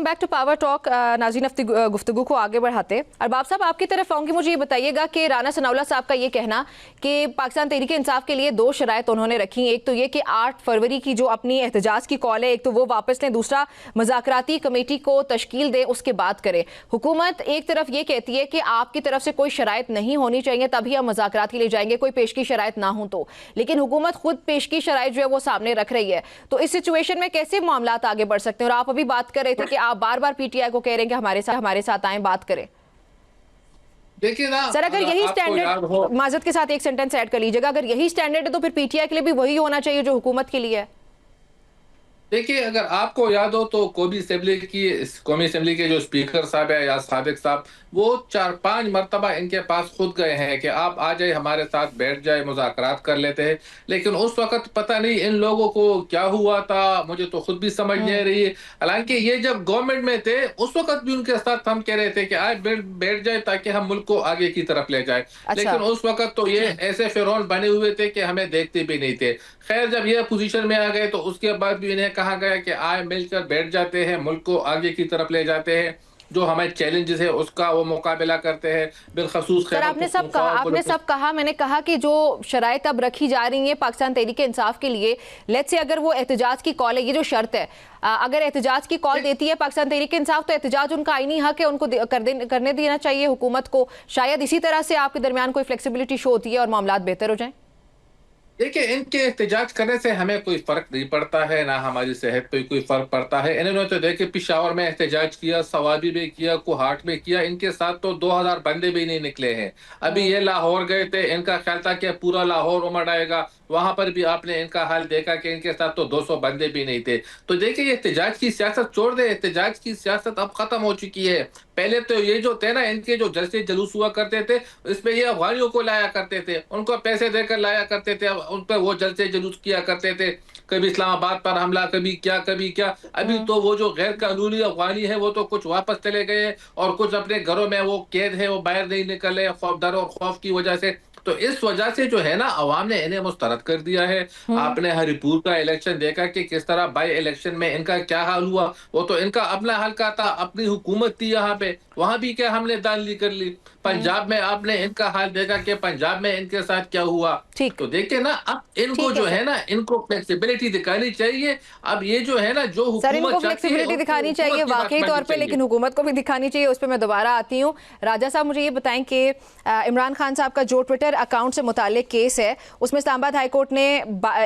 Back to power talk. नाज़रीन, गुफ्तगू को आगे बढ़ाते। अरबाब साहब, आपकी तरफ आऊँगी। मुझे ये बताइएगा कि राना सनाउल्लाह साहब का ये कहना कि पाकिस्तान तहरीक इंसाफ के लिए दो शराइत उन्होंने रखी। एक तो ये कि 8 फरवरी की जो अपनी एहतजाज की कॉल है, एक तो वो वापस लें, दूसरा मुज़ाकराती कमेटी को तश्कील दें, उसके बाद करें। हुकूमत एक तरफ ये कहती है कि आपकी तरफ से कोई शराइत नहीं होनी चाहिए, तभी हम मुज़ाकरात के लिए जाएंगे, कोई पेशगी शराइत ना हो तो। लेकिन हुकूमत खुद पेशगी शराइत जो है वो सामने रख रही है। तो इस सिचुएशन में कैसे मामलात आगे बढ़ सकते हैं? और आप अभी बात कर रहे थे कि आप बार बार पीटीआई को कह रहे हैं कि हमारे साथ आएं, बात करें। देखिए ना सर, अगर यही स्टैंडर्ड, माजरत के साथ एक सेंटेंस ऐड कर लीजिएगा, अगर यही स्टैंडर्ड है तो फिर पीटीआई के लिए भी वही होना चाहिए जो हुकूमत के लिए है। देखिए, अगर आपको याद हो तो कौमी असेंबली के जो स्पीकर साहब है या साबिक साहब, वो 4-5 मरतबा इनके पास खुद गए हैं कि आप आ जाए, हमारे साथ बैठ जाए, मुज़ाकरात कर लेते हैं। लेकिन उस वक्त पता नहीं इन लोगों को क्या हुआ था, मुझे तो खुद भी समझ नहीं रही है। हालांकि ये जब गवर्नमेंट में थे उस वक्त भी उनके साथ हम कह रहे थे कि आज बैठ जाए ताकि हम मुल्क को आगे की तरफ ले जाए। लेकिन उस वक्त तो ये ऐसे फिरौन बने हुए थे कि हमें देखते भी नहीं थे। खैर, जब ये पोजीशन में आ गए तो उसके बाद भी इन्हें कहा गया कि आए मिलकर बैठ जाते हैं, मुल्क को आगे की तरफ ले जाते हैं, जो हमारे चैलेंजेस है उसका वो मुकाबला करते हैं। बिलखसूस सर, आपने सब कहा। मैंने कहा कि जो शराइत अब रखी जा रही है पाकिस्तान तहरीक इंसाफ के लिए, लेट्स से अगर वो एहतजाज की कॉल है, ये जो शर्त है, अगर एहतजाज की कॉल देती है पाकिस्तान तहरीक इंसाफ तो एहतजाज उनका आईनी हक है, उनको करने देना चाहिए हुकूमत को। शायद इसी तरह से आपके दरमियान कोई फ्लेक्सिबिलिटी शो होती है और मामलात बेहतर हो जाए। देखिए, इनके एहतजाज करने से हमें कोई फर्क नहीं पड़ता है, ना हमारी सेहत पे कोई फर्क पड़ता है। इन्होंने तो देखिए पिशावर में एहतजाज किया, सवाबी में किया, कोहाट में किया, इनके साथ तो 2000 बंदे भी नहीं निकले हैं। अभी ये लाहौर गए थे, इनका ख्याल था कि पूरा लाहौर उमड़ आएगा, वहां पर भी आपने इनका हाल देखा कि इनके साथ तो 200 बंदे भी नहीं थे। तो देखिए, एहतजाज की सियासत छोड़ दे, एहतजाज की सियासत अब खत्म हो चुकी है। पहले तो ये जो थे ना, इनके जो जलसे जुलूस हुआ करते थे, इसमें ये अफगानियों को लाया करते थे, उनको पैसे देकर लाया करते थे, उन पर वो जलसे जुलूस किया करते थे, कभी इस्लामाबाद पर हमला, कभी क्या। अभी तो वो जो गैर कानूनी अफगानी है वो तो कुछ वापस चले गए और कुछ अपने घरों में वो कैद है, वो बाहर नहीं निकले डर और खौफ की वजह से। तो इस वजह से जो है ना, अवाम ने इन्हें मुस्तरद कर दिया है। आपने हरिपुर का इलेक्शन देखा कि किस तरह बाई इलेक्शन में इनका क्या हाल हुआ। वो तो इनका अपना हल्का था, अपनी हुकूमत थी यहाँ पे, वहां भी क्या हमने दानली कर ली। पंजाब में आपने इनका हाल देखा कि पंजाब में इनके साथ क्या हुआ। तो देखिए ना, अब इनको जो है ना, इनको फ्लेक्सिबिलिटी दिखानी चाहिए। अब ये जो है ना, जो सर, इनको फ्लेक्सिबिलिटी दिखानी चाहिए वाकई तौर पे, लेकिन हुकूमत को भी दिखानी चाहिए। उस पर मैं दोबारा आती हूँ। राजा साहब, मुझे ये बताएं कि इमरान खान साहब का जो ट्विटर अकाउंट से मुताल्लिक केस है, उसमें इस्लामाबाद हाई कोर्ट ने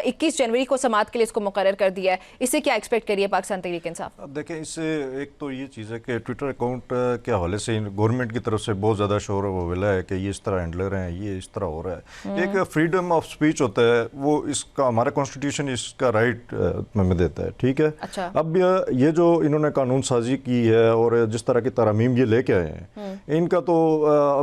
21 जनवरी को समाअत के लिए इसको मुकर्रर कर दिया है। इससे क्या एक्सपेक्ट करिए पाकिस्तान तहरीक इंसाफ? देखें, इससे एक तो ये चीज़ है कि ट्विटर अकाउंट के हवाले से गवर्नमेंट की तरफ से बहुत ज़्यादा शोर वो मिला है कि ये इस तरह हैंडलर हैं, ये इस तरह हो रहा है। एक फ्रीडम ऑफ स्पीच होता है, वो इसका हमारा कॉन्स्टिट्यूशन इसका राइट हमें देता है, ठीक है। अच्छा। अब ये जो इन्होंने कानून साजी की है और जिस तरह की तरमीम ये लेके आए हैं, इनका तो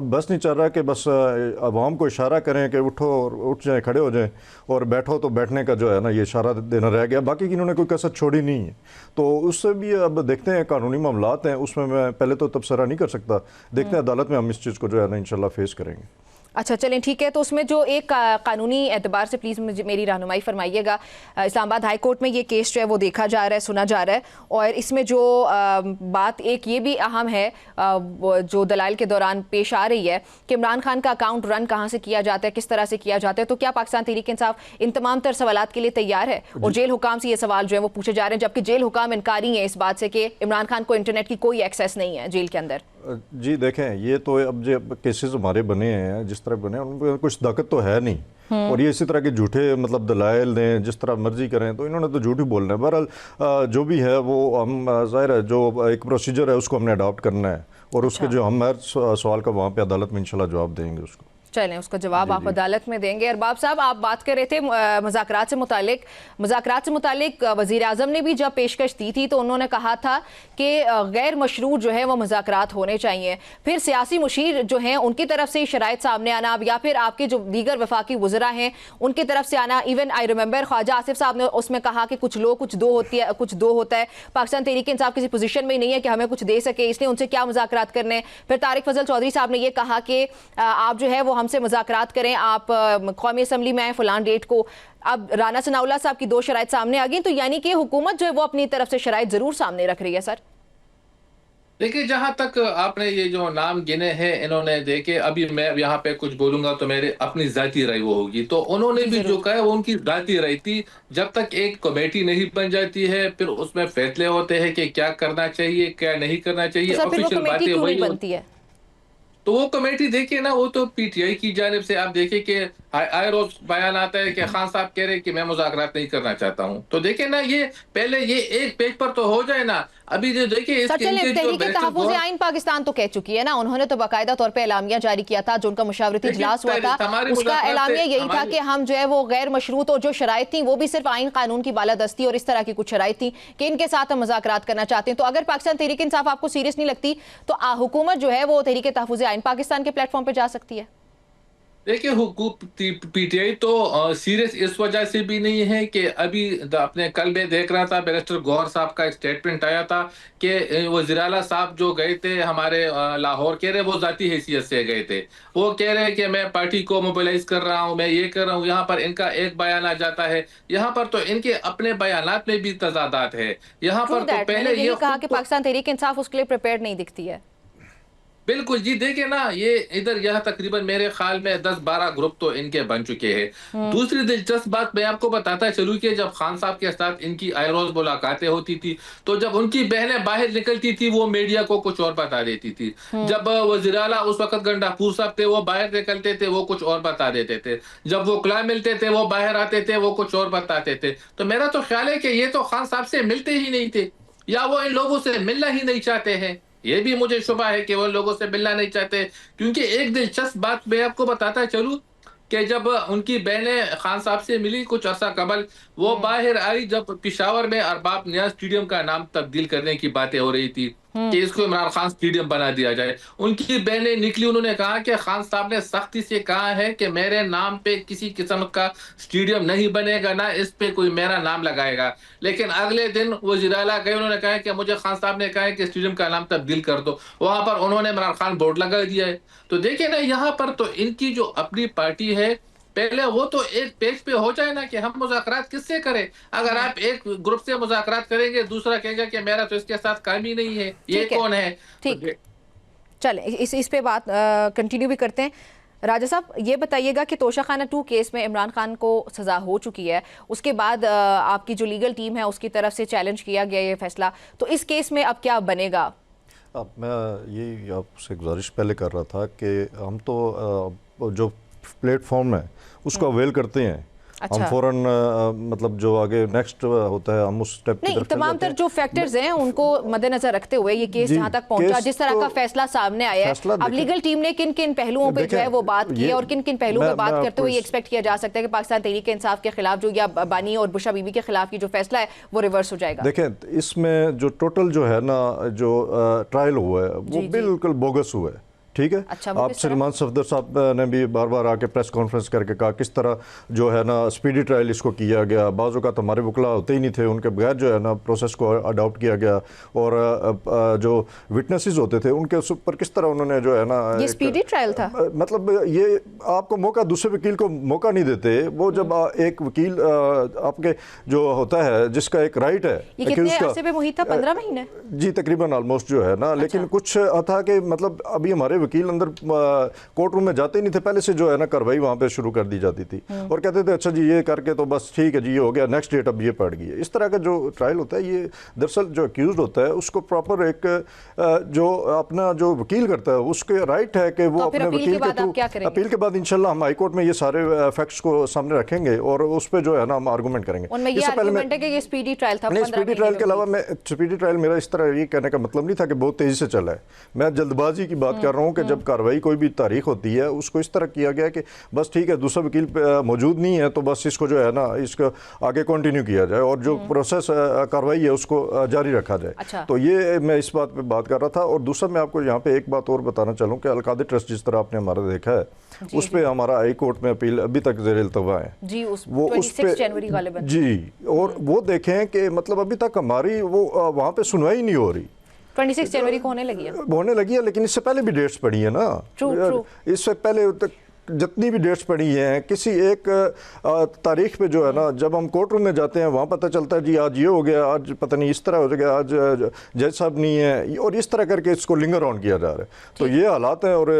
बस नहीं चल रहा कि बस अवाम को इशारा करें कि उठो और उठ जाएं, खड़े हो जाएं, और बैठो तो बैठने का जो है ना, ये इशारा देना रह गया। बाकी की इन्होंने कोई कसर छोड़ी नहीं है। तो उससे भी अब देखते हैं, कानूनी मामलात हैं, उसमें मैं पहले तो तबसरा नहीं कर सकता। देखते हैं अदालत में हम इस चीज़ को जो है ना इंशाल्लाह फेस करेंगे। अच्छा, चलें, ठीक है। तो उसमें जो एक कानूनी एतबार से प्लीज़ मुझे मेरी रहनुमाई फरमाइएगा। इस्लामाबाद हाई कोर्ट में ये केस जो है वो देखा जा रहा है, सुना जा रहा है, और इसमें जो बात एक ये भी अहम है जो दलाइल के दौरान पेश आ रही है कि इमरान खान का अकाउंट रन कहाँ से किया जाता है, किस तरह से किया जाता है। तो क्या पाकिस्तान तहरीक इंसाफ इन तमाम तर सवालात के लिए तैयार है? और जेल हुकाम से ये सवाल जो है वो पूछे जा रहे हैं, जबकि जेल हुकाम इनकारी है इस बात से कि इमरान खान को इंटरनेट की कोई एक्सेस नहीं है जेल के अंदर। जी देखें, ये तो अब जो केसेस हमारे बने हैं, जिस तरह बने, उनमें कुछ ताकत तो है नहीं, और ये इसी तरह के झूठे मतलब दलाइल दें, जिस तरह मर्जी करें, तो इन्होंने तो झूठ ही बोलना है। बहरहाल जो भी है वो हम ज़ाहिर है जो एक प्रोसीजर है उसको हमने अडॉप्ट करना है, और उसके जो हम हर सवाल का वहाँ पे अदालत में इंशाल्लाह जवाब देंगे उसको। चलें, उसका जवाब आप अदालत में देंगे। अरबाब साहब, आप बात कर रहे थे मुज़ाकरात से मुतालिक वज़ीर आज़म ने भी जब पेशकश दी थी तो उन्होंने कहा था कि गैर मशरूत जो है वो मुज़ाकरात होने चाहिए। फिर सियासी मुशीर जो हैं उनकी तरफ से शराइत सामने आना, या फिर आपके जो दीगर वफाकी वज़रा हैं उनकी तरफ से आना। Even I remember Khwaja Asif साहब ने उसमें कहा कि कुछ दो होता है। पाकिस्तान तहरीक इंसाफ किसी पोजीशन में नहीं है कि हमें कुछ दे सके, इसलिए उनसे क्या मुज़ाकरात करने। फिर तारिक फजल चौधरी साहब ने यह कहा कि आप जो है वो हमसे मुज़ाकरात करें, आप कौमी असम्बली में आए फलान डेट को। अब राना सनाउल्लाह साहब की 2 शराइत सामने आ गई, तो यानी कि हुकूमत जो है वो अपनी तरफ से शराइत ज़रूर सामने रख रही है। सर, देखिए, जहां तक आपने ये जो नाम गिने हैं, इन्होंने देखे, अभी मैं यहाँ पे कुछ बोलूंगा तो मेरे अपनी जाती राय वो होगी, तो उन्होंने जी भी जो जरूर। कहा है वो उनकी जाती राय थी। जब तक एक कमेटी नहीं बन जाती है, फिर उसमें फैसले होते हैं कि क्या करना चाहिए क्या नहीं करना तो चाहिए, सर फिर वो ऑफिशियल कमेटी बातें क्यों नहीं वही बनती है? तो वो कमेटी देखिए ना, वो तो पीटीआई की जानिब से आप देखिए कि आए रोज बयान आता है कि खान साहब कह रहे हैं कि मैं मुज़ाकरात नहीं करना चाहता हूं। तो देखिए ना, ये पहले ये एक पेज पर तो हो जाए ना। अभी जो देखिए सर इसके चलिए, इनके जो तहरीक बैरिस्टर तहफ़्फ़ुज़ आइन पाकिस्तान तो कह चुकी है ना, उन्होंने तो बाकायदा तौर पे एलामिया जारी किया था, जो उनका मुशावरती देखिए, इजलास हुआ था, हमारी उसका मुज़ाकरात से एलामिया यही था हमारी कि हम जो है वो गैर मशरूत और जो शराइत थी वो भी सिर्फ आइन कानून की बालादस्ती और इस तरह की कुछ शराइत थी कि इनके साथ हम मुज़ाकरात करना चाहते हैं। तो अगर पाकिस्तान तहरीक इंसाफ आपको सीरियस नहीं लगती तो हुकूमत जो है वो तहरीक तहफ़्फ़ुज़ आइन पाकिस्तान के प्लेटफॉर्म पर जा सकती है। देखिए, पीटीआई तो सीरियस इस वजह से भी नहीं है कि अभी अपने कल मैं देख रहा था, बैरिस्टर गौहर साहब का एक स्टेटमेंट आया था कि वज़ीर आला साहब जो गए थे हमारे लाहौर, कह रहे वो जाती हैसियत से गए थे। वो कह रहे हैं कि मैं पार्टी को मोबिलाइज कर रहा हूँ, मैं ये कर रहा हूँ। यहाँ पर इनका एक बयान आ जाता है, यहाँ पर तो इनके अपने बयानात में भी तजादात है। यहाँ ट्रू पर तो दैट, मैंने पहले ये यही कहा खुद कि तो पाकिस्तान तहरीक इंसाफ उसके लिए प्रिपेयर्ड नहीं दिखती है। बिल्कुल जी, देखिए ना, ये इधर यह तकरीबन मेरे ख्याल में 10-12 ग्रुप तो इनके बन चुके हैं। दूसरी दिलचस्प बात मैं आपको बताता चलूं कि जब खान साहब के साथ इनकी आए रोज मुलाकातें होती थी, तो जब उनकी बहनें बाहर निकलती थी वो मीडिया को कुछ और बता देती थी। जब वज़ीर आला उस वक्त गंडापुर साहब थे, वो बाहर निकलते थे वो कुछ और बता देते थे। जब वो क्ला मिलते थे वो बाहर आते थे वो कुछ और बताते थे। तो मेरा तो ख्याल है कि ये तो खान साहब से मिलते ही नहीं थे, या वो इन लोगों से मिलना ही नहीं चाहते हैं। ये भी मुझे शुबा है कि वो लोगों से मिलना नहीं चाहते, क्योंकि एक दिलचस्प बात मैं आपको बताता चलूं कि जब उनकी बहनें खान साहब से मिली कुछ अरसा कबल, वो बाहर आई जब पिशावर में अरबाब नियाज स्टेडियम का नाम तब्दील करने की बातें हो रही थी कि इसको इमरान खान स्टेडियम बना दिया जाए। उनकी बहनें निकली, उन्होंने कहा कि खान साहब ने सख्ती से कहा है कि मेरे नाम पे किसी किस्म का स्टेडियम नहीं बनेगा, ना इस पे कोई मेरा नाम लगाएगा। लेकिन अगले दिन वज़ीर आला गए, उन्होंने कहा कि मुझे खान साहब ने कहा है कि स्टेडियम का नाम तब्दील कर दो। वहां पर उन्होंने इमरान खान बोर्ड लगा दिया है। तो देखिए ना, यहाँ पर तो इनकी जो अपनी पार्टी है, पहले वो तो एक पेज पे हो जाए ना कि हम मुज़ाकरात किससे करें। अगर आप एक ग्रुप से मुज़ाकरात करेंगे, दूसरा कहेगा कि मेरा तो इसके साथ काम ही नहीं है, ये ठीक है, कौन है। ठीक, चले इस पे बात कंटिन्यू भी करते हैं। राजा साहब, ये बताइएगा कि तोशाखाना 2 केस में इमरान खान को सज़ा हो चुकी है, उसके बाद आपकी जो लीगल टीम है उसकी तरफ से चैलेंज किया गया ये फैसला, तो इस केस में अब क्या बनेगा? अब मैं ये आपसे गुजारिश पहले कर रहा था कि हम तो जो प्लेटफॉर्म है उसको अवेल करते हैं। अच्छा। हम फौरन मतलब जो आगे नेक्स्ट होता है हम उस स्टेप की नहीं, तरफ चल तमाम जाते तर हैं। जो फैक्टर्स हैं उनको मद्देनजर रखते हुए ये केस जी, जहां तक पहुंचा, केस जिस तरह तो का फैसला सामने आया फैसला है, अब देखें- लीगल टीम ने किन किन पहलुओं पे जो है वो बात की है और किन किन पहलुओं पे बात मैं करते हुए ये आपको एक्सपेक्ट किया जा सकता है कि पाकिस्तान तहरीक इंसाफ के खिलाफ जो या बानी और बुशा बीबी के खिलाफ की जो फैसला है वो रिवर्स हो जाएगा? देखें, इसमें जो टोटल जो है ना, जो ट्रायल हुआ है वो जी। बिल्कुल बोगस हुआ है। ठीक है, अच्छा, वो आप किस तरह? सलमान सफदर साहब ने भी बार बार आके प्रेस कॉन्फ्रेंस करके कहा किस तरह जो है ना स्पीडी ट्रायल इसको किया गया। बाज़ों का तो हमारे वकला होते ही नहीं थे, उनके बगैर जो है ना प्रोसेस को अडॉप्ट किया गया, और जो विटनेसेस होते थे उनके ऊपर किस तरह उन्होंने जो है ना ये स्पीडी ट्रायल था? मतलब ये आपको मौका, दूसरे वकील को मौका नहीं देते। वो जब एक वकील आपके जो होता है जिसका एक राइट है, ये कितने अरसे पे मुहित था? 15 महीने? जी तकरीबन ऑलमोस्ट जो है ना। लेकिन कुछ था कि मतलब अभी हमारे वकील अंदर कोर्ट रूम में जाते ही नहीं थे, पहले से जो है ना कार्रवाई वहाँ पे शुरू कर दी जाती थी और कहते थे अच्छा जी ये करके तो बस ठीक है जी ये हो गया, नेक्स्ट डेट अब ये पड़ गई है। इस तरह का जो ट्रायल होता है, ये दरअसल जो अक्यूज्ड होता है उसको प्रॉपर एक जो अपना जो वकील करता है उसके राइट है कि वो तो फिर अपने अपील के वकील बाद आप क्या के करेंगे? अपील के बाद इंशाल्लाह हम हाई कोर्ट में ये सारे फैक्ट्स को सामने रखेंगे और उस पर जो है ना हम आर्गूमेंट करेंगे। उनमें ये इससे पहले आर्गुमेंट है कि ये स्पीडी ट्रायल था? नहीं, 15 स्पीडी ट्रायल महीने के में अलावा मैं स्पीडी ट्रायल मेरा इस तरह ये कहने का मतलब नहीं था कि बहुत तेज़ी से चला है। मैं जल्दबाजी की बात कर रहा हूँ कि जब कार्रवाई कोई भी तारीख होती है उसको इस तरह किया गया कि बस ठीक है दूसरा वकील मौजूद नहीं है तो बस इसको जो है ना इसको आगे कंटिन्यू किया जाए और जो प्रोसेस कार्रवाई है उसको जारी रखा जाए। अच्छा। तो ये मैं इस बात पे बात कर रहा था। और दूसरा मैं आपको यहाँ पे एक बात और बताना चाहूँ कि अलकादर ट्रस्ट जिस तरह आपने हमारा देखा है उस पर हमारा हाई कोर्ट में अपील अभी तक ज़ेर इल्तवा है जी, वो उस 26 जनवरी गालिबन। जी, और वो देखें कि मतलब अभी तक हमारी वो वहाँ पे सुनवाई नहीं हो रही। 26 जनवरी को होने लगी है। होने लगी है, लेकिन इससे पहले भी डेट्स पड़ी है ना। True, true. इससे पहले जितनी भी डेट्स पड़ी हैं, किसी एक तारीख पे जो है ना, जब हम कोर्ट रूम में जाते हैं वहाँ पता चलता है जी आज ये हो गया, आज पता नहीं इस तरह हो गया, आज जज साहब नहीं है, और इस तरह करके इसको लिंगर ऑन किया जा रहा है। तो ये हालात हैं और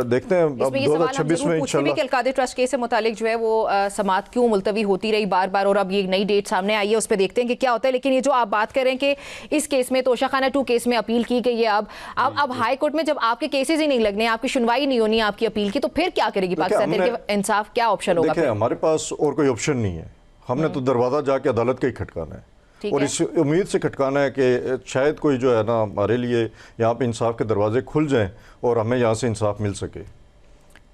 देखते हैं अब 2026 में इंशाल्लाह। अलकादिर ट्रस्ट केस से मुतालिक जो है वो समाअत क्यों मुलतवी होती रही बार बार, और अब ये नई डेट सामने आई है, उस पर देखते हैं कि क्या होता है। लेकिन ये जो आप बात कर रहे हैं कि इस केस में तोशाखाना 2 केस में अपील की गई है, अब हाई कोर्ट में जब आपके केसेस ही नहीं लगने, आपकी सुनवाई नहीं होनी आपकी अपील की, तो फिर क्या करेगी पाकिस्तान तहरीक इंसाफ, क्या ऑप्शन होगा? देखिए हमारे पास और कोई ऑप्शन नहीं है, हमने तो दरवाज़ा जाके अदालत का ही खटकाना है, और इस उम्मीद से खटकाना है कि शायद कोई जो है ना हमारे लिए यहाँ पे इंसाफ के दरवाजे खुल जाएं और हमें यहाँ से इंसाफ मिल सके।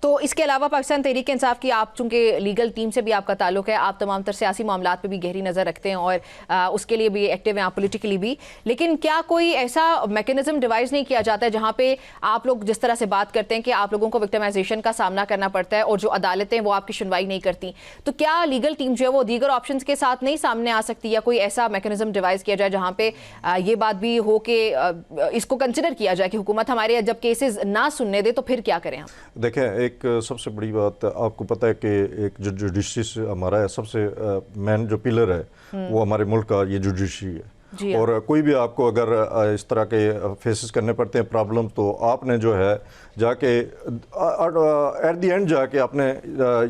तो इसके अलावा पाकिस्तान तहरीक इंसाफ की, आप चूंकि लीगल टीम से भी आपका ताल्लुक है, आप तमाम तर सियासी मामलात पे भी गहरी नज़र रखते हैं और उसके लिए भी एक्टिव हैं आप पॉलिटिकली भी, लेकिन क्या कोई ऐसा मैकेनिज्म डिवाइस नहीं किया जाता है जहाँ पे आप लोग जिस तरह से बात करते हैं कि आप लोगों को विक्टिमाइजेशन का सामना करना पड़ता है और जो अदालतें वो आपकी सुनवाई नहीं करती, तो क्या लीगल टीम जो है वो दीगर ऑप्शंस के साथ नहीं सामने आ सकती, या कोई ऐसा मैकेनिज्म डिवाइस किया जाए जहाँ पे ये बात भी हो कि इसको कंसिडर किया जाए कि हुकूमत हमारे जब केसेस ना सुनने दे तो फिर क्या करें हम? देखें, एक सबसे बड़ी बात आपको पता है कि एक जो जुडिशरी हमारा है, सबसे मेन जो पिलर है वो हमारे मुल्क का ये जुडिशरी है। और कोई भी आपको अगर इस तरह के फेसेस करने पड़ते हैं प्रॉब्लम, तो आपने जो है जाके एट द एंड जाके आपने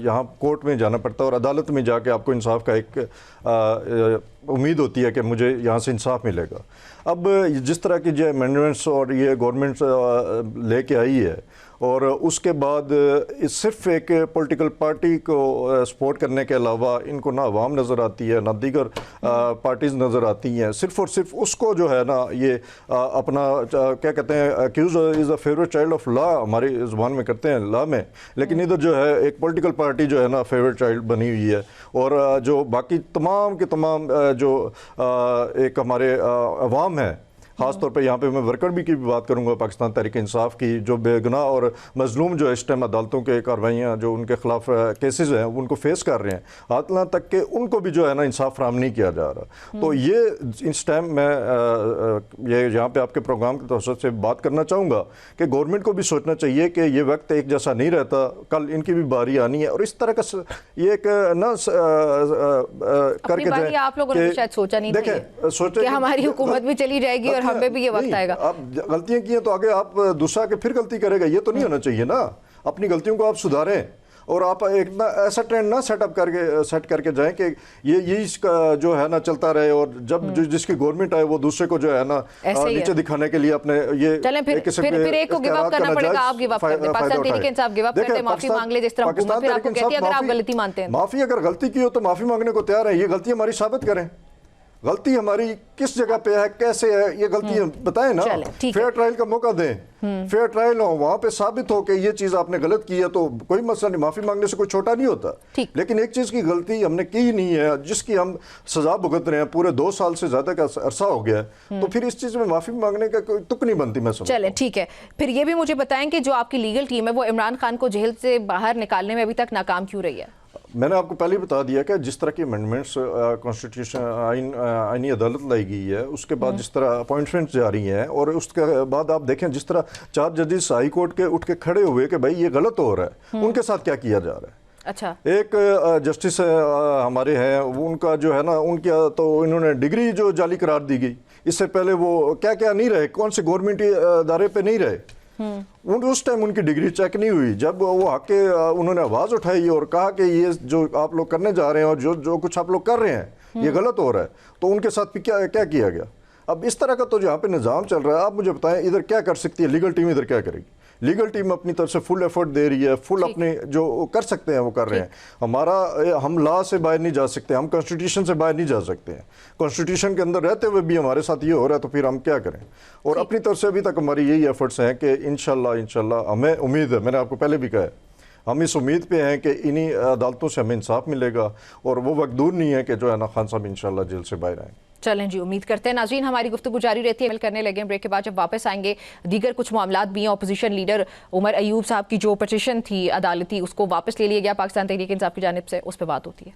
यहाँ कोर्ट में जाना पड़ता है, और अदालत में जाके आपको इंसाफ का एक उम्मीद होती है कि मुझे यहाँ से इंसाफ मिलेगा। अब जिस तरह की जो अमेंडमेंट्स और ये गवर्नमेंट लेके आई है, और उसके बाद सिर्फ एक पॉलिटिकल पार्टी को सपोर्ट करने के अलावा इनको ना अवाम नज़र आती है, ना दीगर पार्टीज़ नज़र आती हैं, सिर्फ और सिर्फ उसको जो है ना ये अपना क्या कहते हैं, accuse is the favourite child of law हमारी ज़ुबान में करते हैं लॉ में, लेकिन इधर जो है एक पॉलिटिकल पार्टी जो है ना फेवरेट चाइल्ड बनी हुई है, और जो बाकी तमाम के तमाम जो एक हमारे अवाम है, ख़ास तौर पे यहाँ पे मैं वर्कर भी की भी बात करूँगा, पाकिस्तान तहरीक इंसाफ की, जो बेगुनाह और मजलूम जो इस टाइम अदालतों के कार्रवाइयाँ जो उनके ख़िलाफ़ केसेस हैं उनको फेस कर रहे हैं, हाथला तक के उनको भी जो है ना इंसाफ फराहम नहीं किया जा रहा। तो ये इस टाइम मैं ये यहाँ पे आपके प्रोग्राम के तौर से बात करना चाहूँगा कि गवर्नमेंट को भी सोचना चाहिए कि ये वक्त एक जैसा नहीं रहता, कल इनकी भी बारी आनी है, और इस तरह का ये एक ना करके जाए। आप लोगों ने शायद सोचा नहीं था कि हमारी हुकूमत भी चली जाएगी और हमें भी ये वक्त आएगा। आप गलतियां की हैं तो आगे आप दूसरा के फिर गलती करेगा, ये तो नहीं होना चाहिए ना। अपनी गलतियों को आप सुधारें, और आप एक ना ऐसा ट्रेंड ना सेट करके जाएं कि ये इसका जो है ना चलता रहे, और जब जिसकी गवर्नमेंट आए वो दूसरे को जो है ना नीचे दिखाने के लिए अपने ये फिर एक को गिव अप करना पड़ेगा। आप गिव अप करते हैं, पाकिस्तान तहरीक इंसाफ गिव अप करते हैं, माफी मांग ले जिस तरह हुकूमत फिर आपको कहती है अगर आप गलती मानते हैं। माफी अगर गलती की हो तो माफी मांगने को तैयार है, ये गलती हमारी साबित करें, गलती हमारी किस जगह पे है, कैसे है, ये गलती बताएं ना, फेयर ट्रायल का मौका दें, फेयर ट्रायल हो, वहाँ पे साबित हो कि ये चीज़ आपने गलत की है, तो कोई मसला नहीं, माफ़ी मांगने से कोई छोटा नहीं होता। लेकिन एक चीज़ की गलती हमने की नहीं है, जिसकी हम सज़ा भुगत रहे हैं, पूरे 2 साल से ज़्यादा का अरसा हो गया है, तो फिर इस चीज़ में माफ़ी मांगने का कोई तुक नहीं बनती। मैं चलें ठीक है, फिर ये भी मुझे बताएं कि जो आपकी लीगल टीम है वो इमरान खान को जेल से बाहर निकालने में अभी तक नाकाम क्यों रही है? मैंने आपको पहले ही बता दिया कि जिस तरह की अमेंडमेंट्स कॉन्स्टिट्यूशन आईनी अदालत लाई गई है, उसके बाद जिस तरह अपॉइंटमेंट्स जारी हैं, और उसके बाद आप देखें जिस तरह 4 जजेस हाई कोर्ट के उठ के खड़े हुए कि भाई ये गलत हो रहा है, उनके साथ क्या किया जा रहा है। अच्छा, एक जस्टिस हमारे हैं, उनका जो है ना उनकी तो इन्होंने डिग्री जो जाली करार दी गई, इससे पहले वो क्या क्या नहीं रहे, कौन से गवर्नमेंट इदारे पे नहीं रहे, उस टाइम उनकी डिग्री चेक नहीं हुई। जब वो आके उन्होंने आवाज़ उठाई और कहा कि ये जो आप लोग करने जा रहे हैं और जो कुछ आप लोग कर रहे हैं ये गलत हो रहा है, तो उनके साथ भी क्या किया गया। अब इस तरह का तो जहाँ पे निज़ाम चल रहा है, आप मुझे बताएं इधर क्या कर सकती है लीगल टीम, इधर क्या करेगी? लीगल टीम अपनी तरफ से फुल एफर्ट दे रही है, फुल अपने जो कर सकते हैं वो कर रहे हैं। हम लॉ से बाहर नहीं जा सकते, हम कॉन्स्टिट्यूशन से बाहर नहीं जा सकते हैं, कॉन्स्टिट्यूशन के अंदर रहते हुए भी हमारे साथ ये हो रहा है, तो फिर हम क्या करें। और अपनी तरफ से अभी तक हमारी यही एफर्ट्स हैं कि इंशाल्लाह हमें उम्मीद है, मैंने आपको पहले भी कहा है, हम इस उम्मीद पे हैं कि इन्हीं अदालतों से हमें इंसाफ मिलेगा, और वो वक्त दूर नहीं है कि जो है ना खान साहब इंशाल्लाह जेल से बाहर आएँ। चलें जी, उम्मीद करते हैं। नाज़रीन, हमारी गुफ्तगू जारी रहती है, करने लगे ब्रेक के बाद। जब वापस आएंगे दीगर कुछ मामलात भी हैं। अपोजिशन लीडर उमर अयूब साहब की जो पिटीशन थी अदालती, उसको वापस ले लिया गया पाकिस्तान तहरीक इंसाफ की जानिब से, उस पर बात होती है।